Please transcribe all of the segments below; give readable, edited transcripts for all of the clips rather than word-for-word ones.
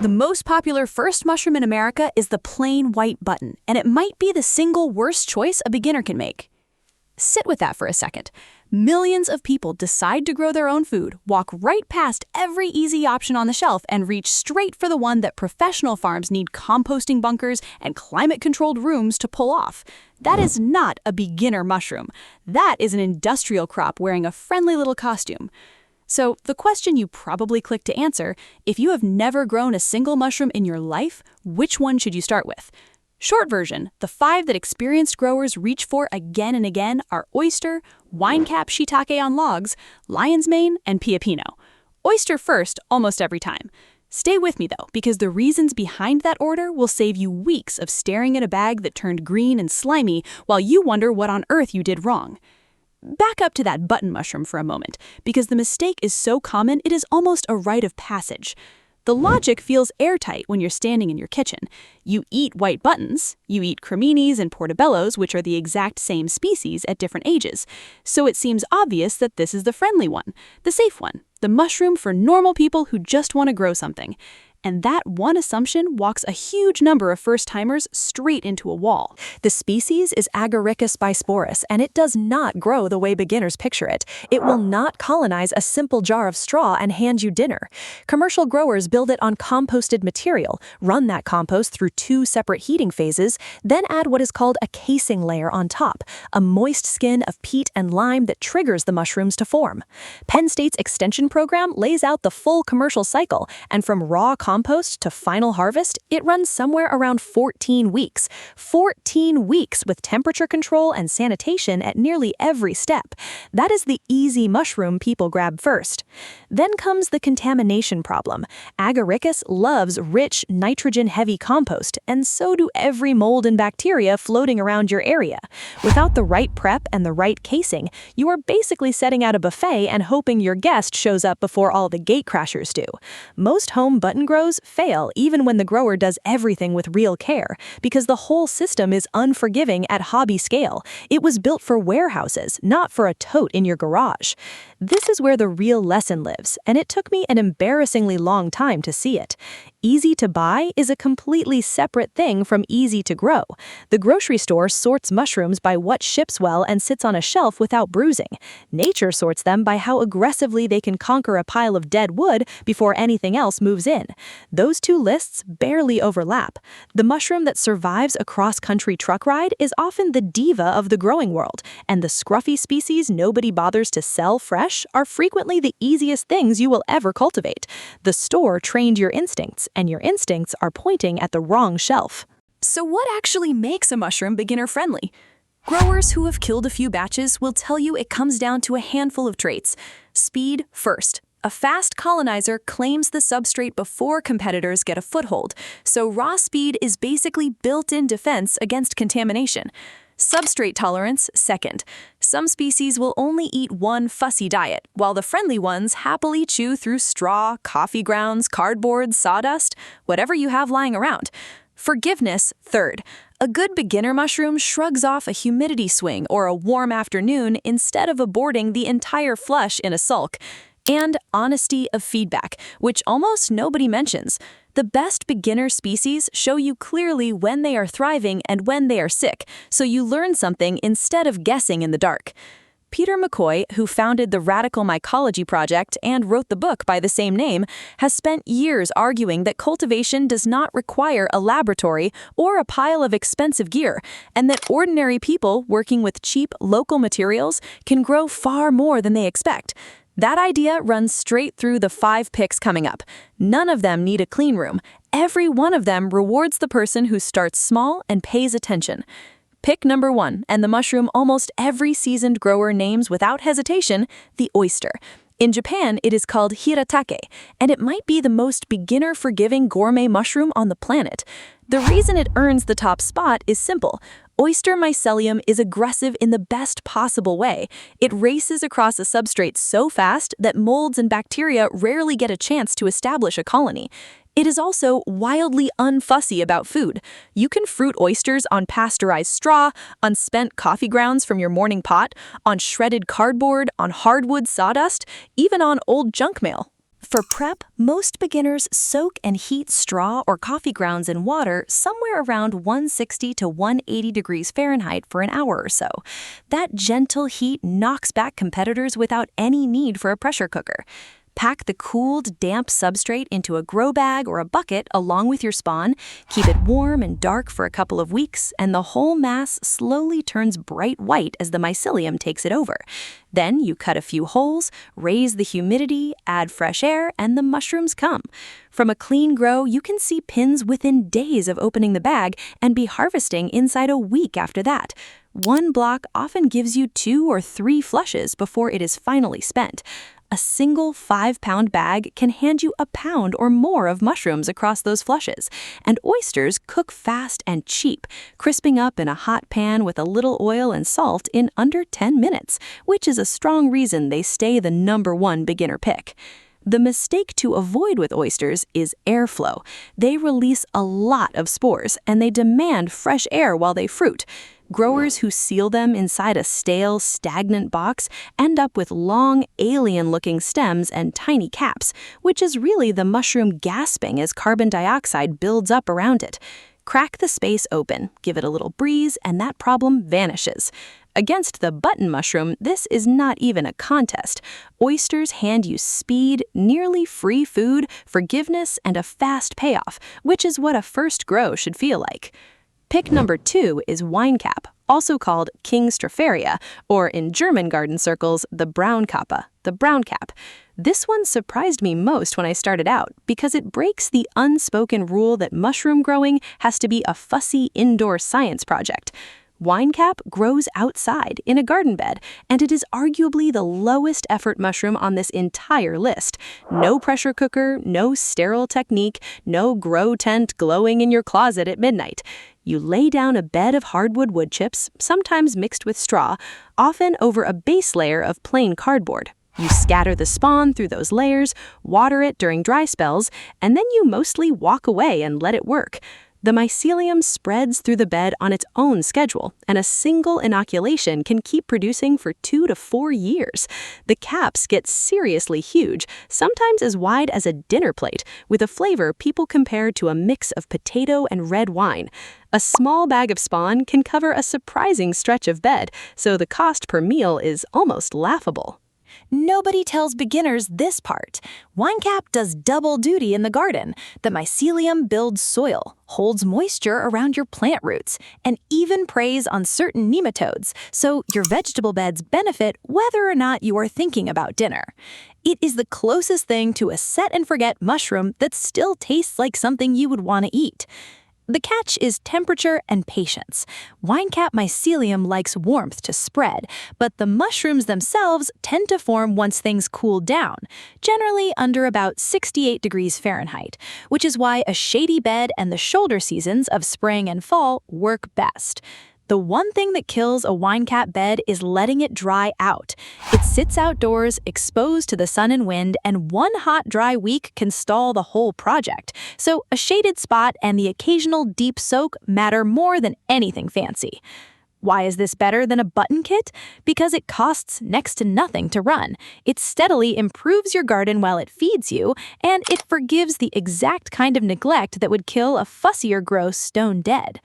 The most popular first mushroom in America is the plain white button, and it might be the single worst choice a beginner can make. Sit with that for a second. Millions of people decide to grow their own food, walk right past every easy option on the shelf, and reach straight for the one that professional farms need composting bunkers and climate-controlled rooms to pull off. That is not a beginner mushroom. That is an industrial crop wearing a friendly little costume. So, the question you probably clicked to answer, if you have never grown a single mushroom in your life, which one should you start with? Short version, the 5 that experienced growers reach for again and again are oyster, winecap shiitake on logs, lion's mane, and pioppino. Oyster first almost every time. Stay with me though, because the reasons behind that order will save you weeks of staring at a bag that turned green and slimy while you wonder what on earth you did wrong. Back up to that button mushroom for a moment, because the mistake is so common it is almost a rite of passage. The logic feels airtight when you're standing in your kitchen. You eat white buttons, you eat creminis and portobellos, which are the exact same species at different ages. So it seems obvious that this is the friendly one, the safe one, the mushroom for normal people who just want to grow something. And that one assumption walks a huge number of first-timers straight into a wall. The species is Agaricus bisporus, and it does not grow the way beginners picture it. It will not colonize a simple jar of straw and hand you dinner. Commercial growers build it on composted material, run that compost through 2 separate heating phases, then add what is called a casing layer on top, a moist skin of peat and lime that triggers the mushrooms to form. Penn State's extension program lays out the full commercial cycle, and from raw compost to final harvest, it runs somewhere around 14 weeks. 14 weeks with temperature control and sanitation at nearly every step. That is the easy mushroom people grab first. Then comes the contamination problem. Agaricus loves rich, nitrogen-heavy compost, and so do every mold and bacteria floating around your area. Without the right prep and the right casing, you are basically setting out a buffet and hoping your guest shows up before all the gatecrashers do. Most home button grows fail even when the grower does everything with real care, because the whole system is unforgiving at hobby scale. It was built for warehouses, not for a tote in your garage. This is where the real lesson lives, and it took me an embarrassingly long time to see it. Easy to buy is a completely separate thing from easy to grow. The grocery store sorts mushrooms by what ships well and sits on a shelf without bruising. Nature sorts them by how aggressively they can conquer a pile of dead wood before anything else moves in. Those 2 lists barely overlap. The mushroom that survives a cross-country truck ride is often the diva of the growing world, and the scruffy species nobody bothers to sell fresh are frequently the easiest things you will ever cultivate. The store trained your instincts, and your instincts are pointing at the wrong shelf. So what actually makes a mushroom beginner-friendly? Growers who have killed a few batches will tell you it comes down to a handful of traits. Speed first. A fast colonizer claims the substrate before competitors get a foothold, so raw speed is basically built-in defense against contamination. Substrate tolerance second. Some species will only eat one fussy diet, while the friendly ones happily chew through straw, coffee grounds, cardboard, sawdust, whatever you have lying around. Forgiveness third. A good beginner mushroom shrugs off a humidity swing or a warm afternoon instead of aborting the entire flush in a sulk. And honesty of feedback, which almost nobody mentions. The best beginner species show you clearly when they are thriving and when they are sick, so you learn something instead of guessing in the dark. Peter McCoy, who founded the Radical Mycology Project and wrote the book by the same name, has spent years arguing that cultivation does not require a laboratory or a pile of expensive gear, and that ordinary people working with cheap local materials can grow far more than they expect. That idea runs straight through the 5 picks coming up. None of them need a clean room. Every one of them rewards the person who starts small and pays attention. Pick number 1, and the mushroom almost every seasoned grower names without hesitation, the oyster. In Japan, it is called hiratake, and it might be the most beginner-forgiving gourmet mushroom on the planet. The reason it earns the top spot is simple. Oyster mycelium is aggressive in the best possible way. It races across a substrate so fast that molds and bacteria rarely get a chance to establish a colony. It is also wildly unfussy about food. You can fruit oysters on pasteurized straw, on spent coffee grounds from your morning pot, on shredded cardboard, on hardwood sawdust, even on old junk mail. For prep, most beginners soak and heat straw or coffee grounds in water somewhere around 160 to 180 degrees Fahrenheit for an hour or so. That gentle heat knocks back competitors without any need for a pressure cooker. Pack the cooled, damp substrate into a grow bag or a bucket along with your spawn, keep it warm and dark for a couple of weeks, and the whole mass slowly turns bright white as the mycelium takes it over. Then you cut a few holes, raise the humidity, add fresh air, and the mushrooms come. From a clean grow, you can see pins within days of opening the bag and be harvesting inside a week after that. One block often gives you 2 or 3 flushes before it is finally spent. A single 5-pound bag can hand you a pound or more of mushrooms across those flushes, and oysters cook fast and cheap, crisping up in a hot pan with a little oil and salt in under 10 minutes, which is a strong reason they stay the #1 beginner pick. The mistake to avoid with oysters is airflow. They release a lot of spores, and they demand fresh air while they fruit. Growers who seal them inside a stale, stagnant box end up with long, alien-looking stems and tiny caps, which is really the mushroom gasping as carbon dioxide builds up around it. Crack the space open, give it a little breeze, and that problem vanishes. Against the button mushroom, this is not even a contest. Oysters hand you speed, nearly free food, forgiveness, and a fast payoff, which is what a first grow should feel like. Pick number 2 is winecap, also called king stropharia, or in German garden circles, the brown cap. This one surprised me most when I started out because it breaks the unspoken rule that mushroom growing has to be a fussy indoor science project. Winecap grows outside in a garden bed, and it is arguably the lowest effort mushroom on this entire list. No pressure cooker, no sterile technique, no grow tent glowing in your closet at midnight. You lay down a bed of hardwood wood chips, sometimes mixed with straw, often over a base layer of plain cardboard. You scatter the spawn through those layers, water it during dry spells, and then you mostly walk away and let it work. The mycelium spreads through the bed on its own schedule, and a single inoculation can keep producing for 2 to 4 years. The caps get seriously huge, sometimes as wide as a dinner plate, with a flavor people compare to a mix of potato and red wine. A small bag of spawn can cover a surprising stretch of bed, so the cost per meal is almost laughable. Nobody tells beginners this part. Winecap does double duty in the garden. The mycelium builds soil, holds moisture around your plant roots, and even preys on certain nematodes, so your vegetable beds benefit whether or not you are thinking about dinner. It is the closest thing to a set-and-forget mushroom that still tastes like something you would want to eat. The catch is temperature and patience. Winecap mycelium likes warmth to spread, but the mushrooms themselves tend to form once things cool down, generally under about 68 degrees Fahrenheit, which is why a shady bed and the shoulder seasons of spring and fall work best. The one thing that kills a winecap bed is letting it dry out. It sits outdoors, exposed to the sun and wind, and one hot, dry week can stall the whole project. So a shaded spot and the occasional deep soak matter more than anything fancy. Why is this better than a button kit? Because it costs next to nothing to run. It steadily improves your garden while it feeds you, and it forgives the exact kind of neglect that would kill a fussier grow stone dead.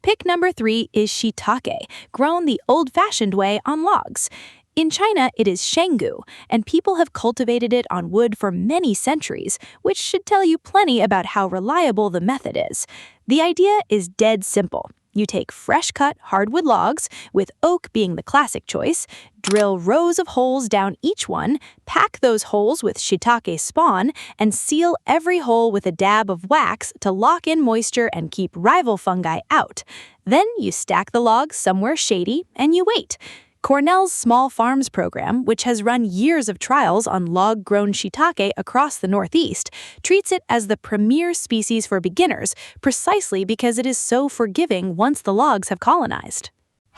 Pick number 3 is shiitake, grown the old-fashioned way on logs. In China, it is xianggu, and people have cultivated it on wood for many centuries, which should tell you plenty about how reliable the method is. The idea is dead simple. You take fresh-cut hardwood logs, with oak being the classic choice, drill rows of holes down each one, pack those holes with shiitake spawn, and seal every hole with a dab of wax to lock in moisture and keep rival fungi out. Then you stack the logs somewhere shady, and you wait. Cornell's Small Farms program, which has run years of trials on log-grown shiitake across the Northeast, treats it as the premier species for beginners precisely because it is so forgiving once the logs have colonized.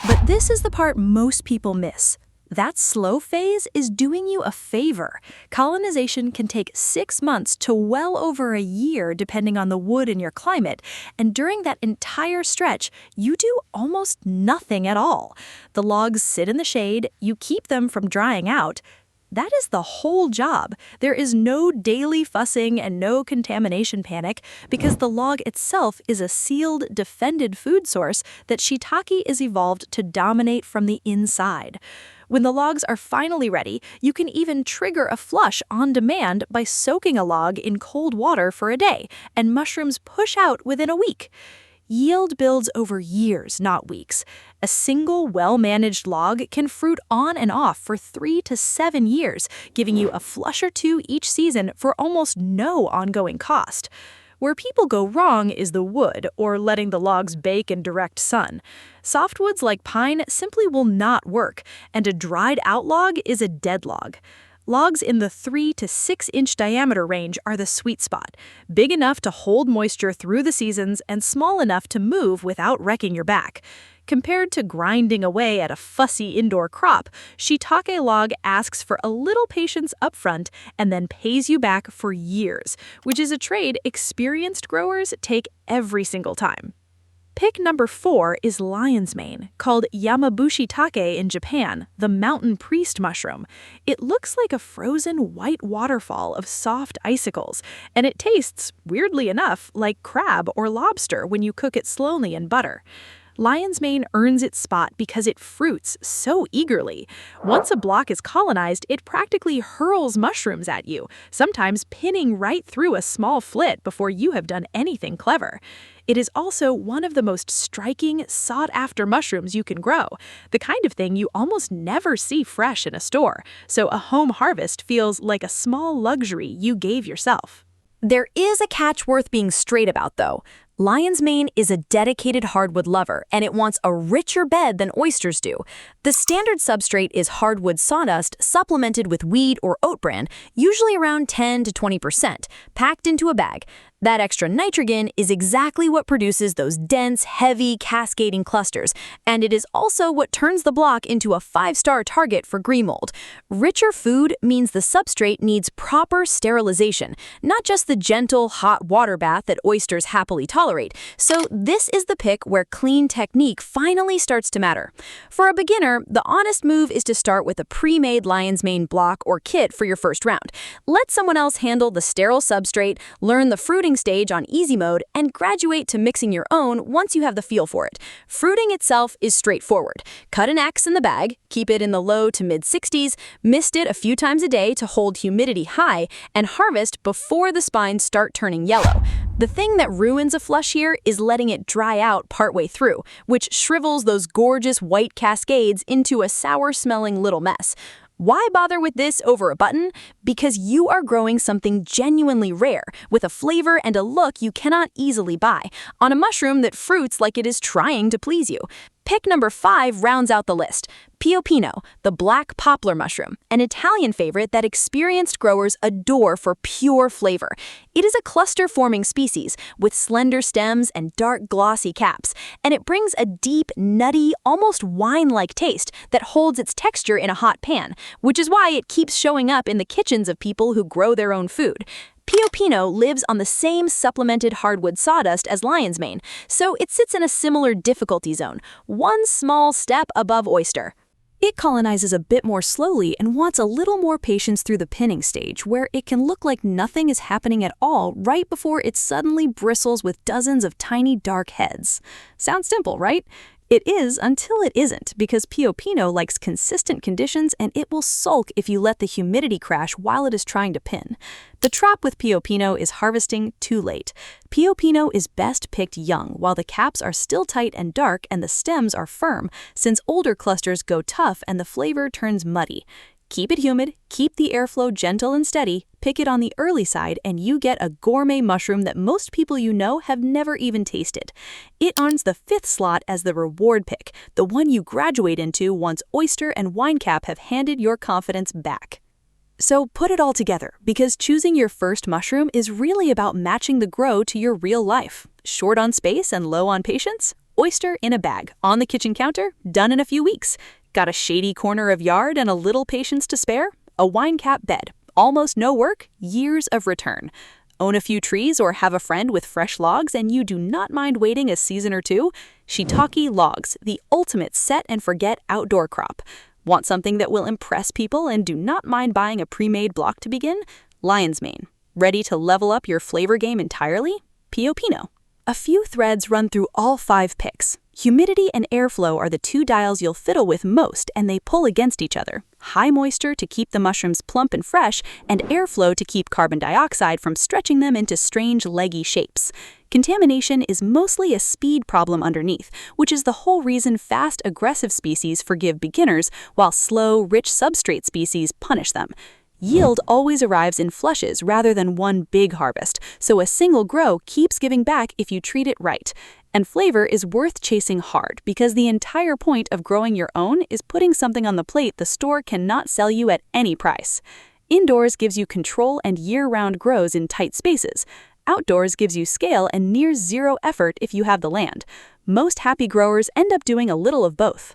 But this is the part most people miss. That slow phase is doing you a favor. Colonization can take 6 months to well over a year depending on the wood and your climate, and during that entire stretch, you do almost nothing at all. The logs sit in the shade, you keep them from drying out, That is the whole job. There is no daily fussing and no contamination panic because the log itself is a sealed, defended food source that shiitake is evolved to dominate from the inside. When the logs are finally ready, you can even trigger a flush on demand by soaking a log in cold water for a day, and mushrooms push out within a week. Yield builds over years, not weeks. A single well-managed log can fruit on and off for 3 to 7 years, giving you a flush or two each season for almost no ongoing cost. Where people go wrong is the wood, or letting the logs bake in direct sun. Softwoods like pine simply will not work, and a dried-out log is a dead log. Logs in the 3 to 6 inch diameter range are the sweet spot, big enough to hold moisture through the seasons and small enough to move without wrecking your back. Compared to grinding away at a fussy indoor crop, shiitake log asks for a little patience upfront and then pays you back for years, which is a trade experienced growers take every single time. Pick number 4 is lion's mane, called yamabushitake in Japan, the mountain priest mushroom. It looks like a frozen white waterfall of soft icicles, and it tastes, weirdly enough, like crab or lobster when you cook it slowly in butter. Lion's mane earns its spot because it fruits so eagerly. Once a block is colonized, it practically hurls mushrooms at you, sometimes pinning right through a small flit before you have done anything clever. It is also one of the most striking, sought-after mushrooms you can grow, the kind of thing you almost never see fresh in a store, so a home harvest feels like a small luxury you gave yourself. There is a catch worth being straight about, though. Lion's mane is a dedicated hardwood lover, and it wants a richer bed than oysters do. The standard substrate is hardwood sawdust supplemented with wheat or oat bran, usually around 10 to 20%, packed into a bag. That extra nitrogen is exactly what produces those dense, heavy, cascading clusters, and it is also what turns the block into a 5-star target for green mold. Richer food means the substrate needs proper sterilization, not just the gentle, hot water bath that oysters happily tolerate. So this is the pick where clean technique finally starts to matter. For a beginner, the honest move is to start with a pre-made lion's mane block or kit for your first round. Let someone else handle the sterile substrate, learn the fruiting stage on easy mode, and graduate to mixing your own once you have the feel for it. Fruiting itself is straightforward. Cut an X in the bag, keep it in the low to mid-60s, mist it a few times a day to hold humidity high, and harvest before the spines start turning yellow. The thing that ruins a flush here is letting it dry out partway through, which shrivels those gorgeous white cascades into a sour-smelling little mess. Why bother with this over a button? Because you are growing something genuinely rare, with a flavor and a look you cannot easily buy, on a mushroom that fruits like it is trying to please you. Pick number 5 rounds out the list. Pioppino, the black poplar mushroom, an Italian favorite that experienced growers adore for pure flavor. It is a cluster-forming species with slender stems and dark glossy caps, and it brings a deep, nutty, almost wine-like taste that holds its texture in a hot pan, which is why it keeps showing up in the kitchens of people who grow their own food. Pioppino lives on the same supplemented hardwood sawdust as lion's mane, so it sits in a similar difficulty zone, one small step above oyster. It colonizes a bit more slowly and wants a little more patience through the pinning stage, where it can look like nothing is happening at all right before it suddenly bristles with dozens of tiny dark heads. Sounds simple, right? It is until it isn't, because Pioppino likes consistent conditions and it will sulk if you let the humidity crash while it is trying to pin. The trap with Pioppino is harvesting too late. Pioppino is best picked young while the caps are still tight and dark and the stems are firm, since older clusters go tough and the flavor turns muddy. Keep it humid, keep the airflow gentle and steady, pick it on the early side, and you get a gourmet mushroom that most people you know have never even tasted. It earns the 5th slot as the reward pick, the one you graduate into once oyster and wine cap have handed your confidence back. So put it all together, because choosing your first mushroom is really about matching the grow to your real life. Short on space and low on patience? Oyster in a bag, on the kitchen counter, done in a few weeks. Got a shady corner of yard and a little patience to spare? A wine cap bed, almost no work, years of return. Own a few trees or have a friend with fresh logs and you do not mind waiting a season or two? Shiitake logs, the ultimate set and forget outdoor crop. Want something that will impress people and do not mind buying a pre-made block to begin? Lion's mane. Ready to level up your flavor game entirely? Pioppino. A few threads run through all 5 picks. Humidity and airflow are the 2 dials you'll fiddle with most, and they pull against each other. High moisture to keep the mushrooms plump and fresh, and airflow to keep carbon dioxide from stretching them into strange leggy shapes. Contamination is mostly a speed problem underneath, which is the whole reason fast, aggressive species forgive beginners, while slow, rich substrate species punish them. Yield always arrives in flushes rather than one big harvest, so a single grow keeps giving back if you treat it right. And flavor is worth chasing hard because the entire point of growing your own is putting something on the plate the store cannot sell you at any price. Indoors gives you control and year-round grows in tight spaces. Outdoors gives you scale and near zero effort if you have the land. Most happy growers end up doing a little of both.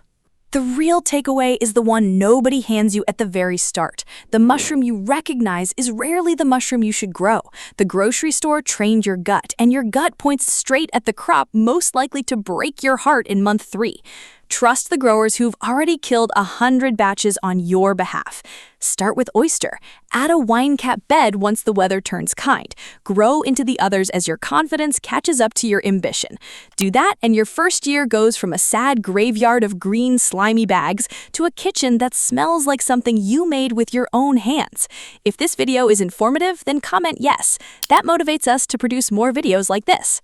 The real takeaway is the one nobody hands you at the very start. The mushroom you recognize is rarely the mushroom you should grow. The grocery store trained your gut, and your gut points straight at the crop most likely to break your heart in month 3. Trust the growers who've already killed 100 batches on your behalf. Start with oyster. Add a wine cap bed once the weather turns kind. Grow into the others as your confidence catches up to your ambition. Do that, and your first year goes from a sad graveyard of green, slimy bags to a kitchen that smells like something you made with your own hands. If this video is informative, then comment yes. That motivates us to produce more videos like this.